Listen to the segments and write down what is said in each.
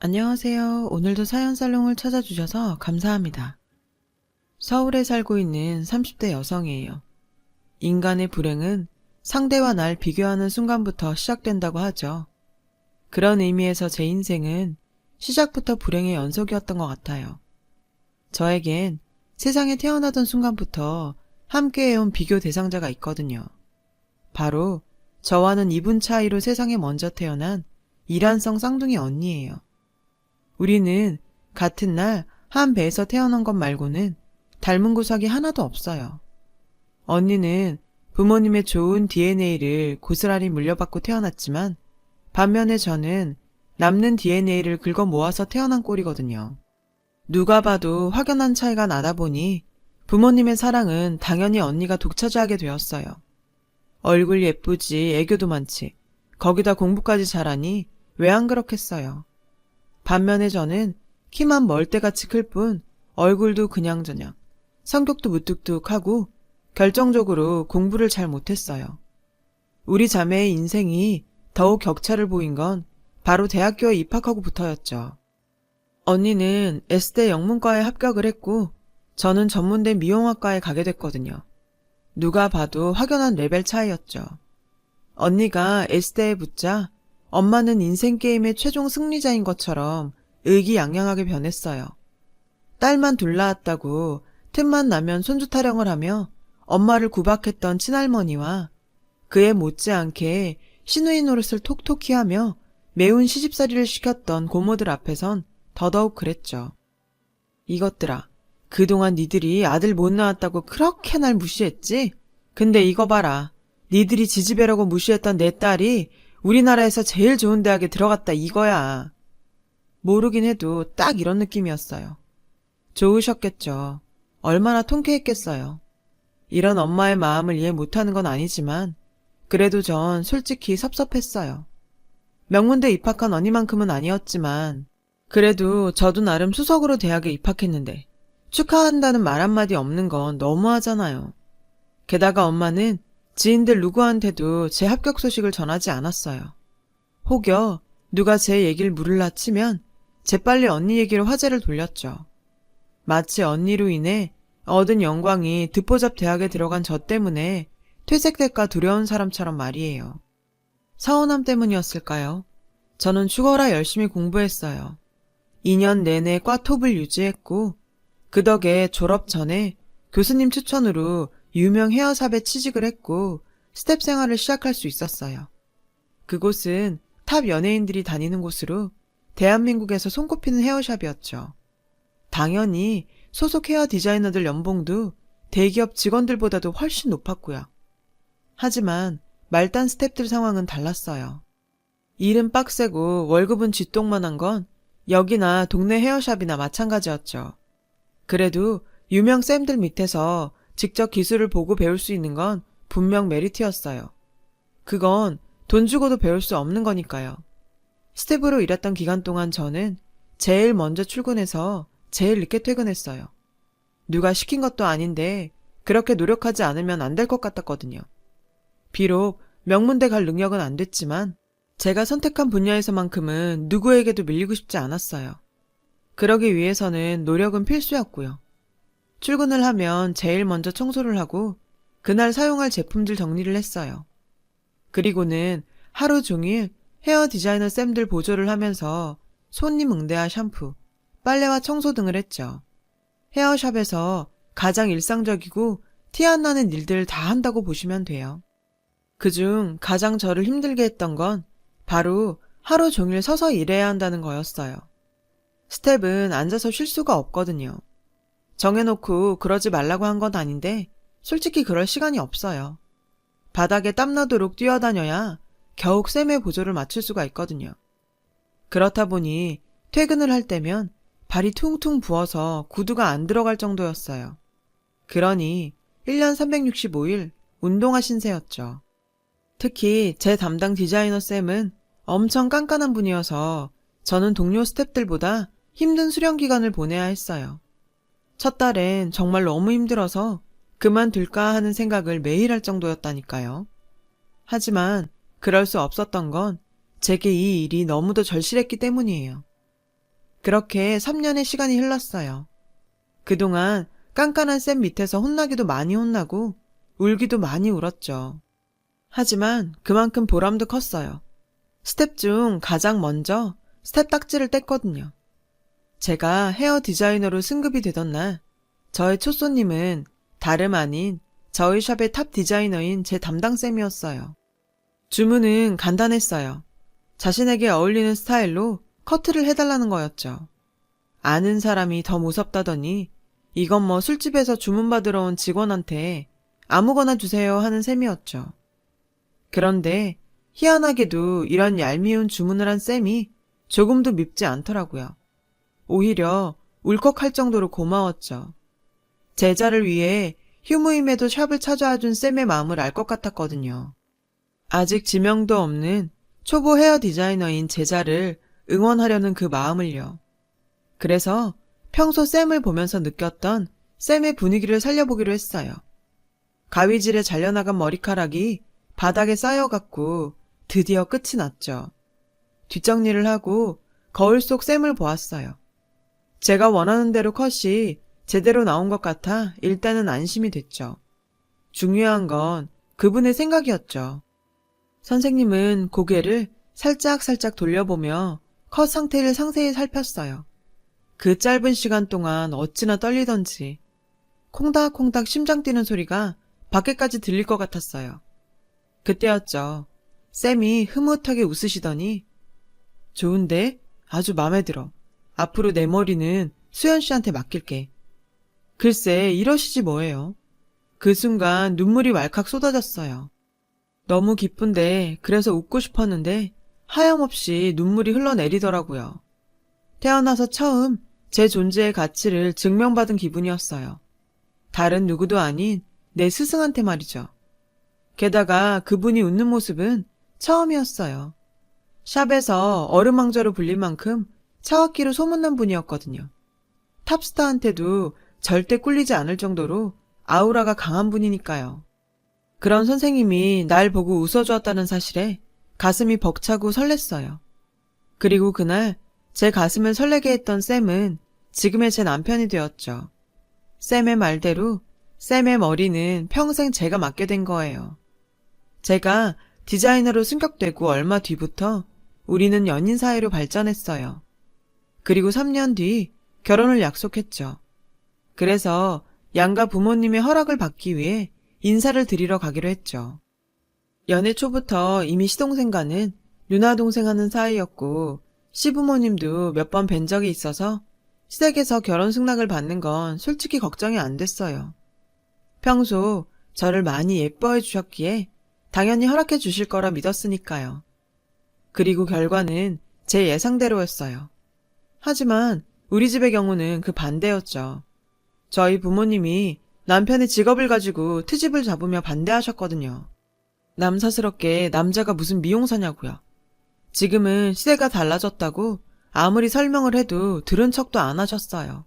안녕하세요. 오늘도 사연살롱을 찾아주셔서 감사합니다. 서울에 살고 있는 30대 여성이에요. 인간의 불행은 상대와 날 비교하는 순간부터 시작된다고 하죠. 그런 의미에서 제 인생은 시작부터 불행의 연속이었던 것 같아요. 저에겐 세상에 태어나던 순간부터 함께해온 비교 대상자가 있거든요. 바로 저와는 2분 차이로 세상에 먼저 태어난 이란성 쌍둥이 언니예요. 우리는 같은 날 한 배에서 태어난 것 말고는 닮은 구석이 하나도 없어요. 언니는 부모님의 좋은 DNA를 고스란히 물려받고 태어났지만 반면에 저는 남는 DNA를 긁어 모아서 태어난 꼴이거든요. 누가 봐도 확연한 차이가 나다 보니 부모님의 사랑은 당연히 언니가 독차지하게 되었어요. 얼굴 예쁘지, 애교도 많지, 거기다 공부까지 잘하니 왜 안 그렇겠어요. 반면에 저는 키만 멀대같이 클 뿐 얼굴도 그냥저냥, 성격도 무뚝뚝하고 결정적으로 공부를 잘 못했어요. 우리 자매의 인생이 더욱 격차를 보인 건 바로 대학교에 입학하고부터였죠. 언니는 S대 영문과에 합격을 했고 저는 전문대 미용학과에 가게 됐거든요. 누가 봐도 확연한 레벨 차이였죠. 언니가 S대에 붙자 엄마는 인생 게임의 최종 승리자인 것처럼 의기양양하게 변했어요. 딸만 둘 낳았다고 틈만 나면 손주 타령을 하며 엄마를 구박했던 친할머니와 그에 못지않게 시누이 노릇을 톡톡히 하며 매운 시집살이를 시켰던 고모들 앞에선 더더욱 그랬죠. 이것들아, 그동안 니들이 아들 못 낳았다고 그렇게 날 무시했지? 근데 이거 봐라. 니들이 지지배라고 무시했던 내 딸이 우리나라에서 제일 좋은 대학에 들어갔다 이거야. 모르긴 해도 딱 이런 느낌이었어요. 좋으셨겠죠. 얼마나 통쾌했겠어요. 이런 엄마의 마음을 이해 못하는 건 아니지만 그래도 전 솔직히 섭섭했어요. 명문대 입학한 언니만큼은 아니었지만 그래도 저도 나름 수석으로 대학에 입학했는데 축하한다는 말 한마디 없는 건 너무하잖아요. 게다가 엄마는 지인들 누구한테도 제 합격 소식을 전하지 않았어요. 혹여 누가 제 얘기를 물으려 치면 재빨리 언니 얘기로 화제를 돌렸죠. 마치 언니로 인해 얻은 영광이 듣보잡 대학에 들어간 저 때문에 퇴색될까 두려운 사람처럼 말이에요. 서운함 때문이었을까요? 저는 죽어라 열심히 공부했어요. 2년 내내 과 톱을 유지했고 그 덕에 졸업 전에 교수님 추천으로 유명 헤어샵에 취직을 했고 스텝 생활을 시작할 수 있었어요. 그곳은 탑 연예인들이 다니는 곳으로 대한민국에서 손꼽히는 헤어샵이었죠. 당연히 소속 헤어 디자이너들 연봉도 대기업 직원들보다도 훨씬 높았고요. 하지만 말단 스텝들 상황은 달랐어요. 일은 빡세고 월급은 쥐똥만한 건 여기나 동네 헤어샵이나 마찬가지였죠. 그래도 유명 쌤들 밑에서 직접 기술을 보고 배울 수 있는 건 분명 메리트였어요. 그건 돈 주고도 배울 수 없는 거니까요. 스텝으로 일했던 기간 동안 저는 제일 먼저 출근해서 제일 늦게 퇴근했어요. 누가 시킨 것도 아닌데 그렇게 노력하지 않으면 안 될 것 같았거든요. 비록 명문대 갈 능력은 안 됐지만 제가 선택한 분야에서만큼은 누구에게도 밀리고 싶지 않았어요. 그러기 위해서는 노력은 필수였고요. 출근을 하면 제일 먼저 청소를 하고 그날 사용할 제품들 정리를 했어요. 그리고는 하루 종일 헤어 디자이너 쌤들 보조를 하면서 손님 응대와 샴푸, 빨래와 청소 등을 했죠. 헤어샵에서 가장 일상적이고 티 안 나는 일들을 다 한다고 보시면 돼요. 그중 가장 저를 힘들게 했던 건 바로 하루 종일 서서 일해야 한다는 거였어요. 스텝은 앉아서 쉴 수가 없거든요. 정해놓고 그러지 말라고 한 건 아닌데 솔직히 그럴 시간이 없어요. 바닥에 땀나도록 뛰어다녀야 겨우 쌤의 보조를 맞출 수가 있거든요. 그렇다 보니 퇴근을 할 때면 발이 퉁퉁 부어서 구두가 안 들어갈 정도였어요. 그러니 1년 365일 운동화 신세였죠. 특히 제 담당 디자이너 쌤은 엄청 깐깐한 분이어서 저는 동료 스태프들보다 힘든 수련 기간을 보내야 했어요. 첫 달엔 정말 너무 힘들어서 그만둘까 하는 생각을 매일 할 정도였다니까요. 하지만 그럴 수 없었던 건 제게 이 일이 너무도 절실했기 때문이에요. 그렇게 3년의 시간이 흘렀어요. 그동안 깐깐한 쌤 밑에서 혼나기도 많이 혼나고 울기도 많이 울었죠. 하지만 그만큼 보람도 컸어요. 스텝 중 가장 먼저 스텝 딱지를 뗐거든요. 제가 헤어 디자이너로 승급이 되던 날, 저의 첫 손님은 다름 아닌 저희 샵의 탑 디자이너인 제 담당쌤이었어요. 주문은 간단했어요. 자신에게 어울리는 스타일로 커트를 해달라는 거였죠. 아는 사람이 더 무섭다더니 이건 뭐 술집에서 주문받으러 온 직원한테 아무거나 주세요 하는 셈이었죠. 그런데 희한하게도 이런 얄미운 주문을 한 쌤이 조금도 밉지 않더라고요. 오히려 울컥할 정도로 고마웠죠. 제자를 위해 휴무임에도 샵을 찾아와준 쌤의 마음을 알 것 같았거든요. 아직 지명도 없는 초보 헤어 디자이너인 제자를 응원하려는 그 마음을요. 그래서 평소 쌤을 보면서 느꼈던 쌤의 분위기를 살려보기로 했어요. 가위질에 잘려나간 머리카락이 바닥에 쌓여갖고 드디어 끝이 났죠. 뒷정리를 하고 거울 속 쌤을 보았어요. 제가 원하는 대로 컷이 제대로 나온 것 같아 일단은 안심이 됐죠. 중요한 건 그분의 생각이었죠. 선생님은 고개를 살짝살짝 돌려보며 컷 상태를 상세히 살폈어요. 그 짧은 시간 동안 어찌나 떨리던지 콩닥콩닥 심장 뛰는 소리가 밖에까지 들릴 것 같았어요. 그때였죠. 쌤이 흐뭇하게 웃으시더니 좋은데? 아주 마음에 들어. 앞으로 내 머리는 수연 씨한테 맡길게. 글쎄 이러시지 뭐예요. 그 순간 눈물이 왈칵 쏟아졌어요. 너무 기쁜데 그래서 웃고 싶었는데 하염없이 눈물이 흘러내리더라고요. 태어나서 처음 제 존재의 가치를 증명받은 기분이었어요. 다른 누구도 아닌 내 스승한테 말이죠. 게다가 그분이 웃는 모습은 처음이었어요. 샵에서 어루망저로 불릴 만큼 차갑기로 소문난 분이었거든요. 탑스타한테도 절대 꿀리지 않을 정도로 아우라가 강한 분이니까요. 그런 선생님이 날 보고 웃어주었다는 사실에 가슴이 벅차고 설렜어요. 그리고 그날 제 가슴을 설레게 했던 쌤은 지금의 제 남편이 되었죠. 쌤의 말대로 쌤의 머리는 평생 제가 맡게 된 거예요. 제가 디자이너로 승격되고 얼마 뒤부터 우리는 연인 사이로 발전했어요. 그리고 3년 뒤 결혼을 약속했죠. 그래서 양가 부모님의 허락을 받기 위해 인사를 드리러 가기로 했죠. 연애 초부터 이미 시동생과는 누나동생 하는 사이였고 시부모님도 몇 번 뵌 적이 있어서 시댁에서 결혼 승낙을 받는 건 솔직히 걱정이 안 됐어요. 평소 저를 많이 예뻐해 주셨기에 당연히 허락해 주실 거라 믿었으니까요. 그리고 결과는 제 예상대로였어요. 하지만 우리 집의 경우는 그 반대였죠. 저희 부모님이 남편의 직업을 가지고 트집을 잡으며 반대하셨거든요. 남사스럽게 남자가 무슨 미용사냐고요. 지금은 시대가 달라졌다고 아무리 설명을 해도 들은 척도 안 하셨어요.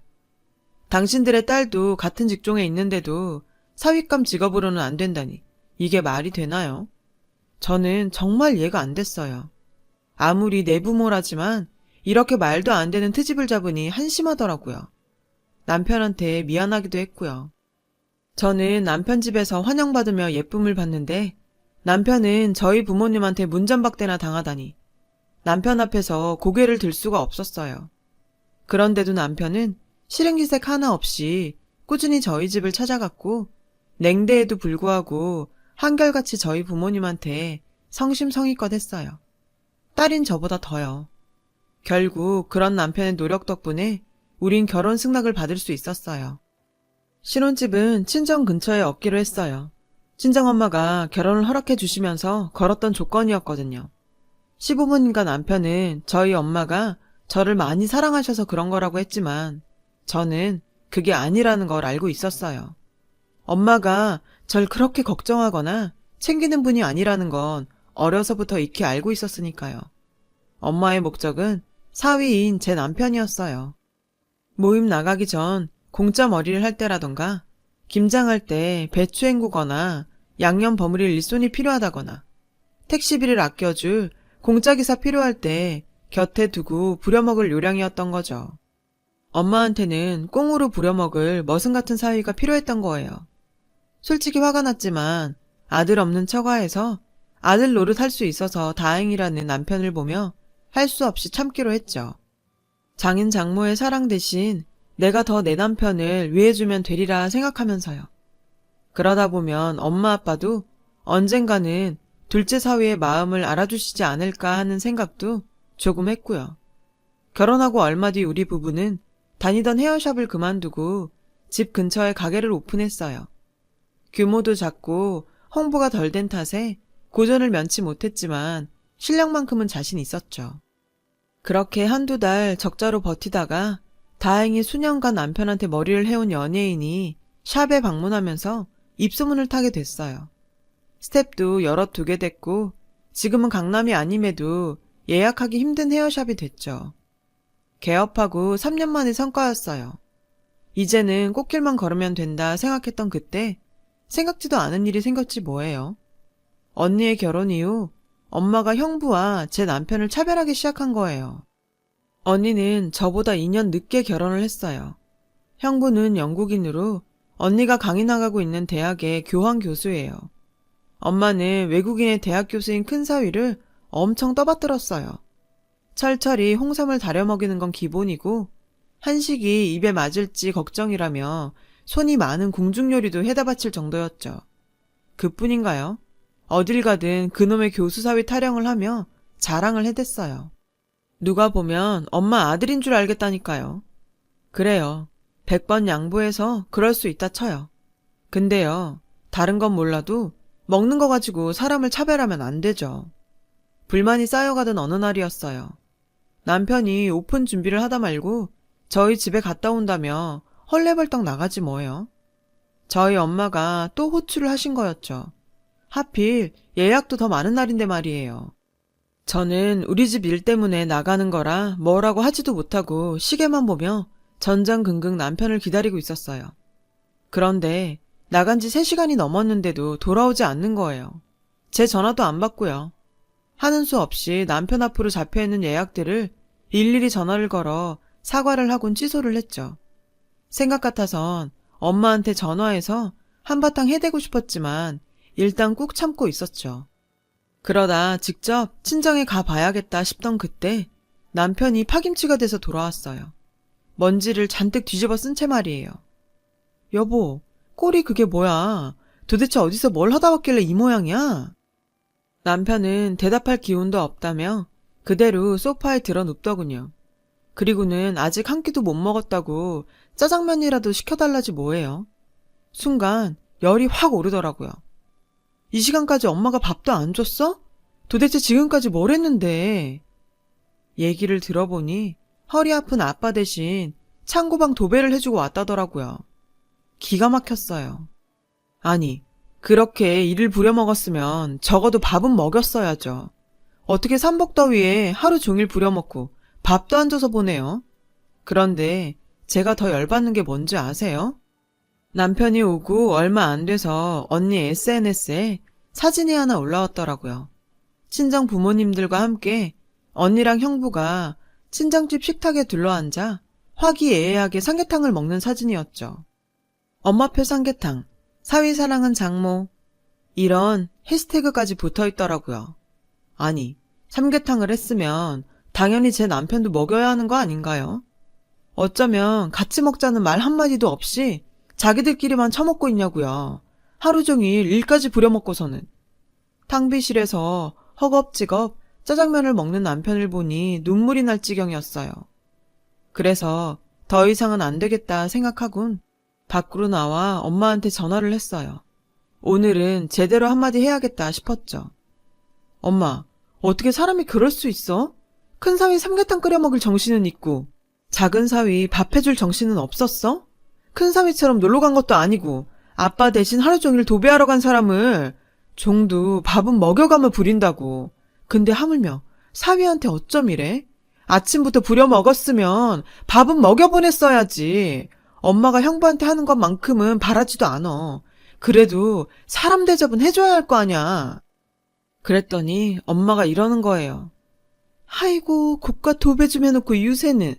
당신들의 딸도 같은 직종에 있는데도 사윗감 직업으로는 안 된다니 이게 말이 되나요? 저는 정말 이해가 안 됐어요. 아무리 내 부모라지만 이렇게 말도 안 되는 트집을 잡으니 한심하더라고요. 남편한테 미안하기도 했고요. 저는 남편 집에서 환영받으며 예쁨을 받는데 남편은 저희 부모님한테 문전박대나 당하다니 남편 앞에서 고개를 들 수가 없었어요. 그런데도 남편은 실행기색 하나 없이 꾸준히 저희 집을 찾아갔고 냉대에도 불구하고 한결같이 저희 부모님한테 성심성의껏 했어요. 딸인 저보다 더요. 결국 그런 남편의 노력 덕분에 우린 결혼 승낙을 받을 수 있었어요. 신혼집은 친정 근처에 얻기로 했어요. 친정엄마가 결혼을 허락해 주시면서 걸었던 조건이었거든요. 시부모님과 남편은 저희 엄마가 저를 많이 사랑하셔서 그런 거라고 했지만 저는 그게 아니라는 걸 알고 있었어요. 엄마가 절 그렇게 걱정하거나 챙기는 분이 아니라는 건 어려서부터 익히 알고 있었으니까요. 엄마의 목적은 사위인 제 남편이었어요. 모임 나가기 전 공짜 머리를 할 때라던가 김장할 때 배추 헹구거나 양념 버무릴 일손이 필요하다거나 택시비를 아껴줄 공짜 기사 필요할 때 곁에 두고 부려먹을 요량이었던 거죠. 엄마한테는 꽁으로 부려먹을 머슴 같은 사위가 필요했던 거예요. 솔직히 화가 났지만 아들 없는 처가에서 아들 노릇할 수 있어서 다행이라는 남편을 보며 할 수 없이 참기로 했죠. 장인 장모의 사랑 대신 내가 더 내 남편을 위해주면 되리라 생각하면서요. 그러다 보면 엄마 아빠도 언젠가는 둘째 사위의 마음을 알아주시지 않을까 하는 생각도 조금 했고요. 결혼하고 얼마 뒤 우리 부부는 다니던 헤어샵을 그만두고 집 근처에 가게를 오픈했어요. 규모도 작고 홍보가 덜 된 탓에 고전을 면치 못했지만 실력만큼은 자신 있었죠. 그렇게 한두 달 적자로 버티다가 다행히 수년간 남편한테 머리를 해온 연예인이 샵에 방문하면서 입소문을 타게 됐어요. 스텝도 여럿 두게 됐고 지금은 강남이 아님에도 예약하기 힘든 헤어샵이 됐죠. 개업하고 3년 만의 성과였어요. 이제는 꽃길만 걸으면 된다 생각했던 그때 생각지도 않은 일이 생겼지 뭐예요. 언니의 결혼 이후 엄마가 형부와 제 남편을 차별하기 시작한 거예요. 언니는 저보다 2년 늦게 결혼을 했어요. 형부는 영국인으로 언니가 강의 나가고 있는 대학의 교환 교수예요. 엄마는 외국인의 대학 교수인 큰 사위를 엄청 떠받들었어요. 철철이 홍삼을 다려 먹이는 건 기본이고 한식이 입에 맞을지 걱정이라며 손이 많은 궁중 요리도 해다 바칠 정도였죠. 그뿐인가요? 어딜 가든 그놈의 교수 사위 타령을 하며 자랑을 해댔어요. 누가 보면 엄마 아들인 줄 알겠다니까요. 그래요. 100번 양보해서 그럴 수 있다 쳐요. 근데요, 다른 건 몰라도 먹는 거 가지고 사람을 차별하면 안 되죠. 불만이 쌓여가던 어느 날이었어요. 남편이 오픈 준비를 하다 말고 저희 집에 갔다 온다며 헐레벌떡 나가지 뭐예요. 저희 엄마가 또 호출을 하신 거였죠. 하필 예약도 더 많은 날인데 말이에요. 저는 우리 집 일 때문에 나가는 거라 뭐라고 하지도 못하고 시계만 보며 전전긍긍 남편을 기다리고 있었어요. 그런데 나간 지 3시간이 넘었는데도 돌아오지 않는 거예요. 제 전화도 안 받고요. 하는 수 없이 남편 앞으로 잡혀있는 예약들을 일일이 전화를 걸어 사과를 하곤 취소를 했죠. 생각 같아선 엄마한테 전화해서 한바탕 해대고 싶었지만 일단 꾹 참고 있었죠. 그러다 직접 친정에 가봐야겠다 싶던 그때 남편이 파김치가 돼서 돌아왔어요. 먼지를 잔뜩 뒤집어 쓴 채 말이에요. 여보, 꼴이 그게 뭐야? 도대체 어디서 뭘 하다 왔길래 이 모양이야? 남편은 대답할 기운도 없다며 그대로 소파에 들어 눕더군요. 그리고는 아직 한 끼도 못 먹었다고 짜장면이라도 시켜달라지 뭐예요. 순간 열이 확 오르더라고요. 이 시간까지 엄마가 밥도 안 줬어? 도대체 지금까지 뭘 했는데? 얘기를 들어보니 허리 아픈 아빠 대신 창고방 도배를 해주고 왔다더라고요. 기가 막혔어요. 아니, 그렇게 일을 부려먹었으면 적어도 밥은 먹였어야죠. 어떻게 삼복더위에 하루 종일 부려먹고 밥도 안 줘서 보내요. 그런데 제가 더 열받는 게 뭔지 아세요? 남편이 오고 얼마 안 돼서 언니 SNS에 사진이 하나 올라왔더라고요. 친정 부모님들과 함께 언니랑 형부가 친정집 식탁에 둘러앉아 화기애애하게 삼계탕을 먹는 사진이었죠. 엄마표 삼계탕, 사위 사랑은 장모, 이런 해시태그까지 붙어있더라고요. 아니, 삼계탕을 했으면 당연히 제 남편도 먹여야 하는 거 아닌가요? 어쩌면 같이 먹자는 말 한마디도 없이 자기들끼리만 처먹고 있냐고요. 하루 종일 일까지 부려먹고서는. 탕비실에서 허겁지겁 짜장면을 먹는 남편을 보니 눈물이 날 지경이었어요. 그래서 더 이상은 안 되겠다 생각하곤 밖으로 나와 엄마한테 전화를 했어요. 오늘은 제대로 한마디 해야겠다 싶었죠. 엄마, 어떻게 사람이 그럴 수 있어? 큰 사위 삼계탕 끓여 먹을 정신은 있고 작은 사위 밥 해줄 정신은 없었어? 큰 사위처럼 놀러 간 것도 아니고 아빠 대신 하루 종일 도배하러 간 사람을 종도 밥은 먹여가며 부린다고. 근데 하물며 사위한테 어쩜 이래? 아침부터 부려 먹었으면 밥은 먹여보냈어야지. 엄마가 형부한테 하는 것만큼은 바라지도 않아. 그래도 사람 대접은 해줘야 할 거 아냐. 그랬더니 엄마가 이러는 거예요. 아이고, 고가 도배 좀 해놓고 유세는.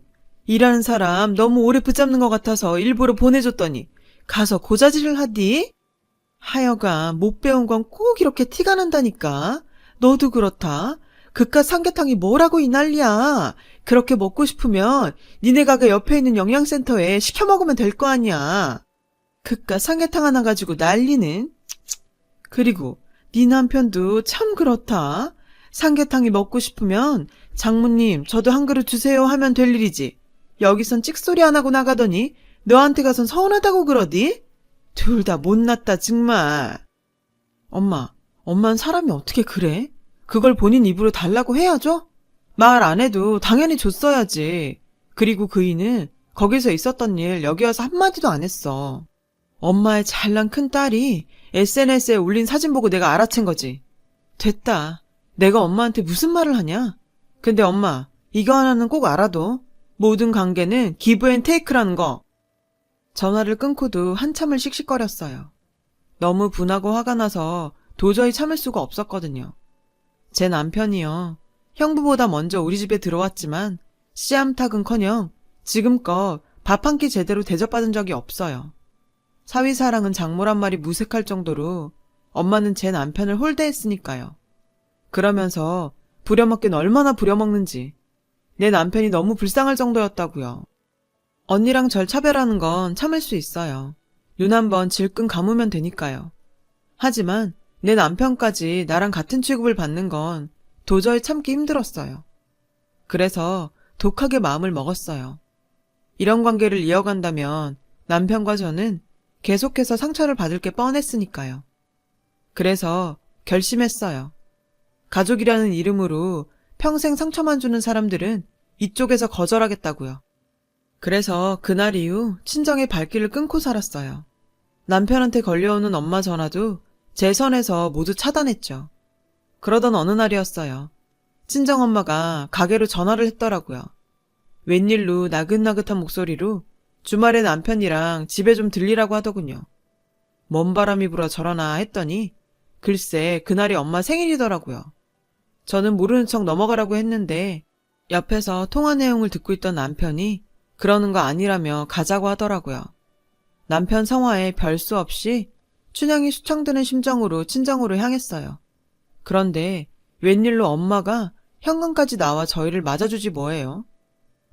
일하는 사람 너무 오래 붙잡는 것 같아서 일부러 보내줬더니 가서 고자질을 하디? 하여간 못 배운 건 꼭 이렇게 티가 난다니까. 너도 그렇다. 그깟 삼계탕이 뭐라고 이 난리야. 그렇게 먹고 싶으면 니네 가게 옆에 있는 영양센터에 시켜 먹으면 될 거 아니야. 그깟 삼계탕 하나 가지고 난리는. 그리고 네 남편도 참 그렇다. 삼계탕이 먹고 싶으면 장모님 저도 한 그릇 주세요 하면 될 일이지. 여기선 찍소리 안 하고 나가더니 너한테 가선 서운하다고 그러디? 둘 다 못났다 정말. 엄마는 사람이 어떻게 그래? 그걸 본인 입으로 달라고 해야죠? 말 안 해도 당연히 줬어야지. 그리고 그이는 거기서 있었던 일 여기 와서 한마디도 안 했어. 엄마의 잘난 큰딸이 SNS에 올린 사진 보고 내가 알아챈 거지. 됐다. 내가 엄마한테 무슨 말을 하냐? 근데 엄마, 이거 하나는 꼭 알아둬. 모든 관계는 기브 앤 테이크라는 거. 전화를 끊고도 한참을 씩씩거렸어요. 너무 분하고 화가 나서 도저히 참을 수가 없었거든요. 제 남편이요. 형부보다 먼저 우리 집에 들어왔지만 씨암탉은커녕 지금껏 밥 한 끼 제대로 대접받은 적이 없어요. 사위사랑은 장모란 말이 무색할 정도로 엄마는 제 남편을 홀대했으니까요. 그러면서 부려먹긴 얼마나 부려먹는지. 내 남편이 너무 불쌍할 정도였다고요. 언니랑 절 차별하는 건 참을 수 있어요. 눈 한번 질끈 감으면 되니까요. 하지만 내 남편까지 나랑 같은 취급을 받는 건 도저히 참기 힘들었어요. 그래서 독하게 마음을 먹었어요. 이런 관계를 이어간다면 남편과 저는 계속해서 상처를 받을 게 뻔했으니까요. 그래서 결심했어요. 가족이라는 이름으로 평생 상처만 주는 사람들은 이쪽에서 거절하겠다고요. 그래서 그날 이후 친정의 발길을 끊고 살았어요. 남편한테 걸려오는 엄마 전화도 제 선에서 모두 차단했죠. 그러던 어느 날이었어요. 친정엄마가 가게로 전화를 했더라고요. 웬일로 나긋나긋한 목소리로 주말에 남편이랑 집에 좀 들리라고 하더군요. 먼 바람이 불어 저러나 했더니 글쎄 그날이 엄마 생일이더라고요. 저는 모르는 척 넘어가라고 했는데 옆에서 통화 내용을 듣고 있던 남편이 그러는 거 아니라며 가자고 하더라고요. 남편 성화에 별 수 없이 춘향이 수청드는 심정으로 친정으로 향했어요. 그런데 웬일로 엄마가 현관까지 나와 저희를 맞아주지 뭐예요.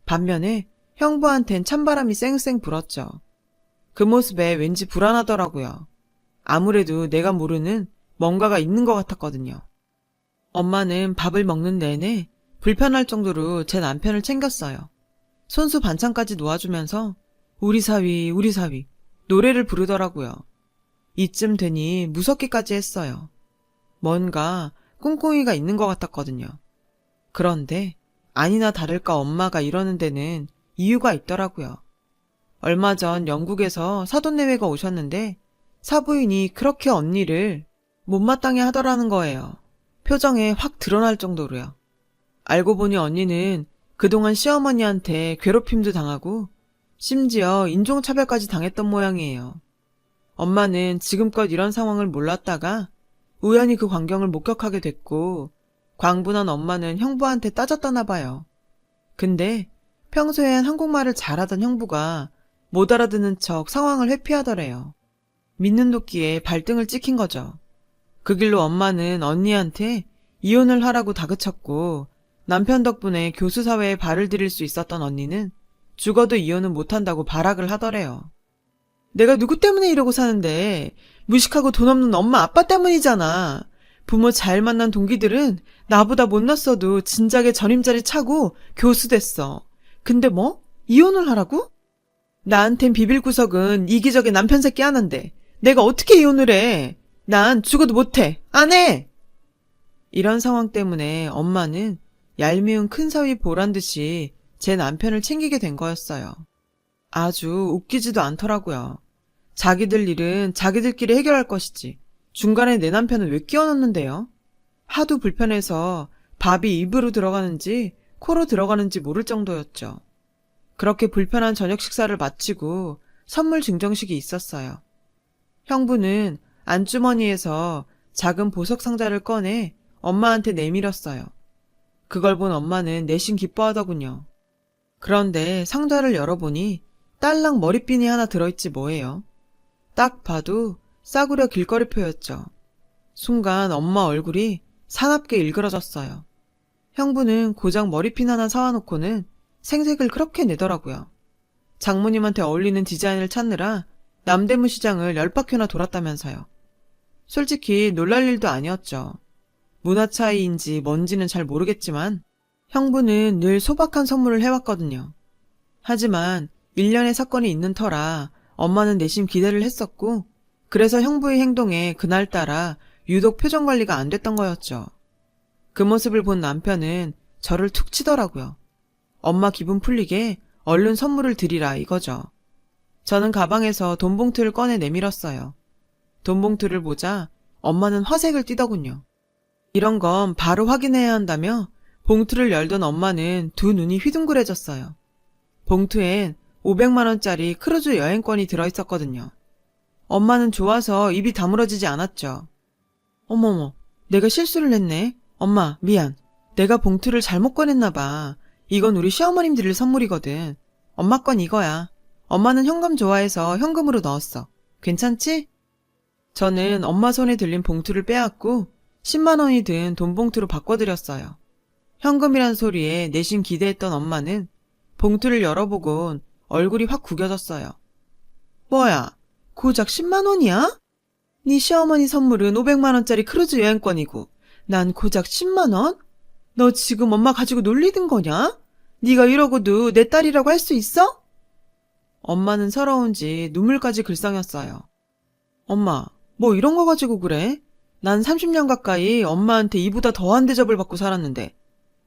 반면에 형부한텐 찬바람이 쌩쌩 불었죠. 그 모습에 왠지 불안하더라고요. 아무래도 내가 모르는 뭔가가 있는 것 같았거든요. 엄마는 밥을 먹는 내내 불편할 정도로 제 남편을 챙겼어요. 손수 반찬까지 놓아주면서 우리 사위 노래를 부르더라고요. 이쯤 되니 무섭기까지 했어요. 뭔가 꿍꿍이가 있는 것 같았거든요. 그런데 아니나 다를까 엄마가 이러는 데는 이유가 있더라고요. 얼마 전 영국에서 사돈내외가 오셨는데 사부인이 그렇게 언니를 못마땅해 하더라는 거예요. 표정에 확 드러날 정도로요. 알고 보니 언니는 그동안 시어머니한테 괴롭힘도 당하고 심지어 인종차별까지 당했던 모양이에요. 엄마는 지금껏 이런 상황을 몰랐다가 우연히 그 광경을 목격하게 됐고 광분한 엄마는 형부한테 따졌다나 봐요. 근데 평소엔 한국말을 잘하던 형부가 못 알아듣는 척 상황을 회피하더래요. 믿는 도끼에 발등을 찍힌 거죠. 그 길로 엄마는 언니한테 이혼을 하라고 다그쳤고 남편 덕분에 교수 사회에 발을 들일 수 있었던 언니는 죽어도 이혼은 못한다고 발악을 하더래요. 내가 누구 때문에 이러고 사는데 무식하고 돈 없는 엄마 아빠 때문이잖아. 부모 잘 만난 동기들은 나보다 못났어도 진작에 전임자리 차고 교수 됐어. 근데 뭐? 이혼을 하라고? 나한텐 비빌 구석은 이기적인 남편 새끼 하나인데 내가 어떻게 이혼을 해? 난 죽어도 못해. 안 해! 이런 상황 때문에 엄마는 얄미운 큰 사위 보란 듯이 제 남편을 챙기게 된 거였어요. 아주 웃기지도 않더라고요. 자기들 일은 자기들끼리 해결할 것이지 중간에 내 남편은 왜 끼워넣는데요? 하도 불편해서 밥이 입으로 들어가는지 코로 들어가는지 모를 정도였죠. 그렇게 불편한 저녁 식사를 마치고 선물 증정식이 있었어요. 형부는 안주머니에서 작은 보석 상자를 꺼내 엄마한테 내밀었어요. 그걸 본 엄마는 내심 기뻐하더군요. 그런데 상자를 열어보니 딸랑 머리핀이 하나 들어있지 뭐예요. 딱 봐도 싸구려 길거리표였죠. 순간 엄마 얼굴이 사납게 일그러졌어요. 형부는 고작 머리핀 하나 사와놓고는 생색을 그렇게 내더라고요. 장모님한테 어울리는 디자인을 찾느라 남대문 시장을 10바퀴나 돌았다면서요. 솔직히 놀랄 일도 아니었죠. 문화 차이인지 뭔지는 잘 모르겠지만 형부는 늘 소박한 선물을 해왔거든요. 하지만 일련의 사건이 있는 터라 엄마는 내심 기대를 했었고 그래서 형부의 행동에 그날따라 유독 표정 관리가 안 됐던 거였죠. 그 모습을 본 남편은 저를 툭 치더라고요. 엄마 기분 풀리게 얼른 선물을 드리라 이거죠. 저는 가방에서 돈 봉투를 꺼내 내밀었어요. 돈 봉투를 보자 엄마는 화색을 띠더군요. 이런 건 바로 확인해야 한다며 봉투를 열던 엄마는 두 눈이 휘둥그레졌어요. 봉투엔 500만 원짜리 크루즈 여행권이 들어있었거든요. 엄마는 좋아서 입이 다물어지지 않았죠. 어머머, 내가 실수를 했네. 엄마, 미안. 내가 봉투를 잘못 꺼냈나 봐. 이건 우리 시어머님 드릴 선물이거든. 엄마 건 이거야. 엄마는 현금 좋아해서 현금으로 넣었어. 괜찮지? 저는 엄마 손에 들린 봉투를 빼앗고 10만 원이 든 돈 봉투로 바꿔드렸어요. 현금이란 소리에 내심 기대했던 엄마는 봉투를 열어보곤 얼굴이 확 구겨졌어요. 뭐야, 고작 10만 원이야? 네 시어머니 선물은 500만 원짜리 크루즈 여행권이고 난 고작 10만 원? 너 지금 엄마 가지고 놀리는 거냐? 네가 이러고도 내 딸이라고 할 수 있어? 엄마는 서러운지 눈물까지 글썽였어요. 엄마, 뭐 이런 거 가지고 그래? 난 30년 가까이 엄마한테 이보다 더한 대접을 받고 살았는데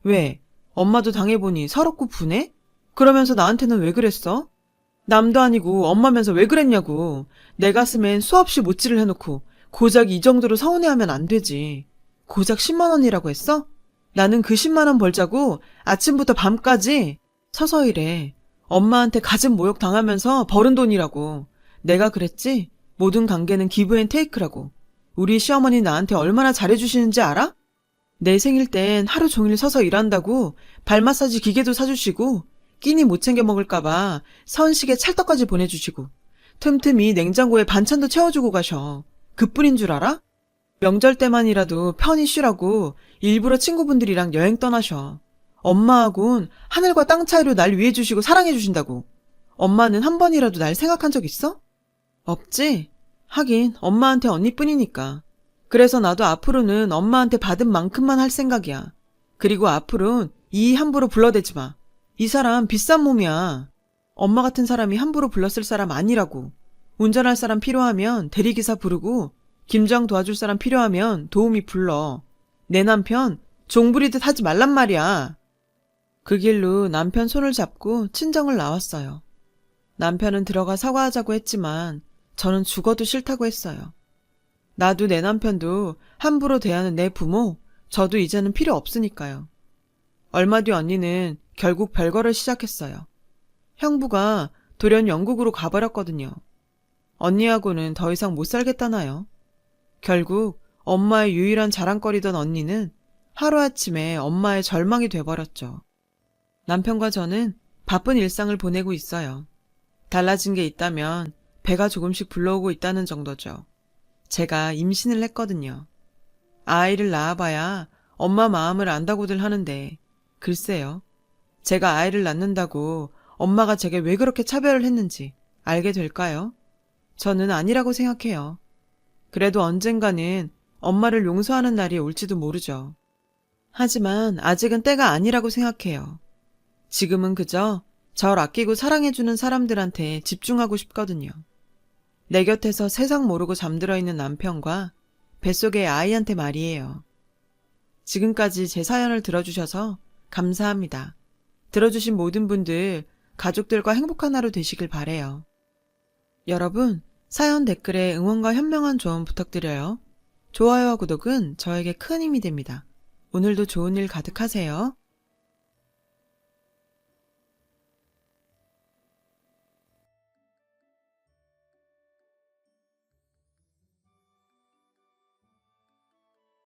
왜? 엄마도 당해보니 서럽고 분해? 그러면서 나한테는 왜 그랬어? 남도 아니고 엄마면서 왜 그랬냐고. 내 가슴엔 수없이 못질을 해놓고 고작 이 정도로 서운해하면 안 되지. 고작 10만 원이라고 했어? 나는 그 10만 원 벌자고 아침부터 밤까지 서서 일해. 엄마한테 갖은 모욕 당하면서 벌은 돈이라고. 내가 그랬지? 모든 관계는 기브 앤 테이크라고. 우리 시어머니 나한테 얼마나 잘해주시는지 알아? 내 생일 땐 하루 종일 서서 일한다고 발 마사지 기계도 사주시고 끼니 못 챙겨 먹을까봐 서은식에 찰떡까지 보내주시고 틈틈이 냉장고에 반찬도 채워주고 가셔. 그뿐인 줄 알아? 명절 때만이라도 편히 쉬라고 일부러 친구분들이랑 여행 떠나셔. 엄마하고는 하늘과 땅 차이로 날 위해 주시고 사랑해 주신다고. 엄마는 한 번이라도 날 생각한 적 있어? 없지? 하긴 엄마한테 언니뿐이니까. 그래서 나도 앞으로는 엄마한테 받은 만큼만 할 생각이야. 그리고 앞으로는 이 함부로 불러대지 마. 이 사람 비싼 몸이야. 엄마 같은 사람이 함부로 불렀을 사람 아니라고. 운전할 사람 필요하면 대리기사 부르고 김장 도와줄 사람 필요하면 도우미 불러. 내 남편 종부리듯 하지 말란 말이야. 그 길로 남편 손을 잡고 친정을 나왔어요. 남편은 들어가 사과하자고 했지만 저는 죽어도 싫다고 했어요. 나도 내 남편도 함부로 대하는 내 부모, 저도 이제는 필요 없으니까요. 얼마 뒤 언니는 결국 별거를 시작했어요. 형부가 돌연 영국으로 가버렸거든요. 언니하고는 더 이상 못 살겠다나요. 결국 엄마의 유일한 자랑거리던 언니는 하루아침에 엄마의 절망이 돼버렸죠. 남편과 저는 바쁜 일상을 보내고 있어요. 달라진 게 있다면 배가 조금씩 불러오고 있다는 정도죠. 제가 임신을 했거든요. 아이를 낳아봐야 엄마 마음을 안다고들 하는데 글쎄요. 제가 아이를 낳는다고 엄마가 제게 왜 그렇게 차별을 했는지 알게 될까요? 저는 아니라고 생각해요. 그래도 언젠가는 엄마를 용서하는 날이 올지도 모르죠. 하지만 아직은 때가 아니라고 생각해요. 지금은 그저 절 아끼고 사랑해주는 사람들한테 집중하고 싶거든요. 내 곁에서 세상 모르고 잠들어 있는 남편과 뱃속의 아이한테 말이에요. 지금까지 제 사연을 들어주셔서 감사합니다. 들어주신 모든 분들, 가족들과 행복한 하루 되시길 바래요. 여러분, 사연 댓글에 응원과 현명한 조언 부탁드려요. 좋아요와 구독은 저에게 큰 힘이 됩니다. 오늘도 좋은 일 가득하세요.